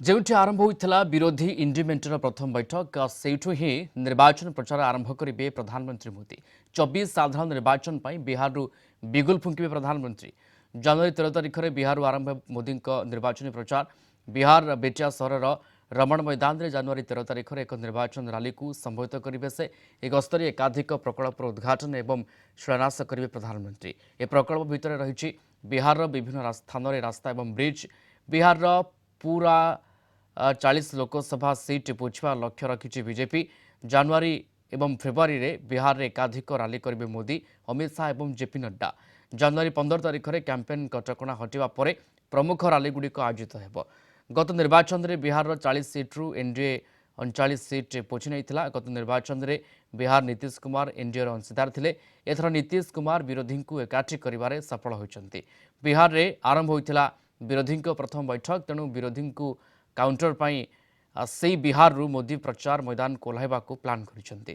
ଯେଉଁଠି ଆରମ୍ଭ ହୋଇଥିଲା ବିରୋଧୀ ଇଣ୍ଡି ମେଣ୍ଟର ପ୍ରଥମ ବୈଠକ ସେଇଠୁ ହିଁ ନିର୍ବାଚନ ପ୍ରଚାର ଆରମ୍ଭ କରିବେ ପ୍ରଧାନମନ୍ତ୍ରୀ ମୋଦି। 24 ସାଧାରଣ ନିର୍ବାଚନ ପାଇଁ ବିହାରରୁ ବିଗୁଲ ଫୁଙ୍କିବେ ପ୍ରଧାନମନ୍ତ୍ରୀ। ଜାନୁଆରୀ 13 ତାରିଖରେ ବିହାରରୁ ଆରମ୍ଭ ମୋଦିଙ୍କ ନିର୍ବାଚନୀ ପ୍ରଚାର। ବିହାର ବେଟିଆ ସହରର ରମଣ ମୈଦାନରେ ଜାନୁଆରୀ 13 ତାରିଖରେ ଏକ ନିର୍ବାଚନ ରାଲିକୁ ସମ୍ବୋଧିତ କରିବେ ସେ। ଏହି ଗସ୍ତରେ ଏକାଧିକ ପ୍ରକଳ୍ପର ଉଦ୍ଘାଟନ ଏବଂ ଶିଳାନ୍ୟାସ କରିବେ ପ୍ରଧାନମନ୍ତ୍ରୀ। ଏ ପ୍ରକଳ୍ପ ଭିତରେ ରହିଛି ବିହାରର ବିଭିନ୍ନ ସ୍ଥାନରେ ରାସ୍ତା ଏବଂ ବ୍ରିଜ୍। ବିହାରର पूरा 40 लोकसभा सीट पोछवा लक्ष्य रखी बीजेपी। जानुआरी एवं फेब्रुआरी रे बिहार में एकाधिक राली करेंगे मोदी, अमित शाह और जेपी नड्डा। जानुआरी 15 तारिख में कैंपेन कटकणा हटिवा पर प्रमुख रालीगुड़िक आयोजित हो। गत निर्वाचन में बिहार 40 सीट्रु एनडीए 39 सीट पोछि नहीं। गत निर्वाचन में बिहार नीतीश कुमार एनडीए अंशीदार थे। एथर नीतीश कुमार विरोधी को एकाठी कर सफल होती। बिहार में आरंभ होता विरोधी प्रथम बैठक, तेणु विरोधी को काउंटर पाई से बिहार मोदी प्रचार मैदान कोल्हाइबा प्लान करिसेंती।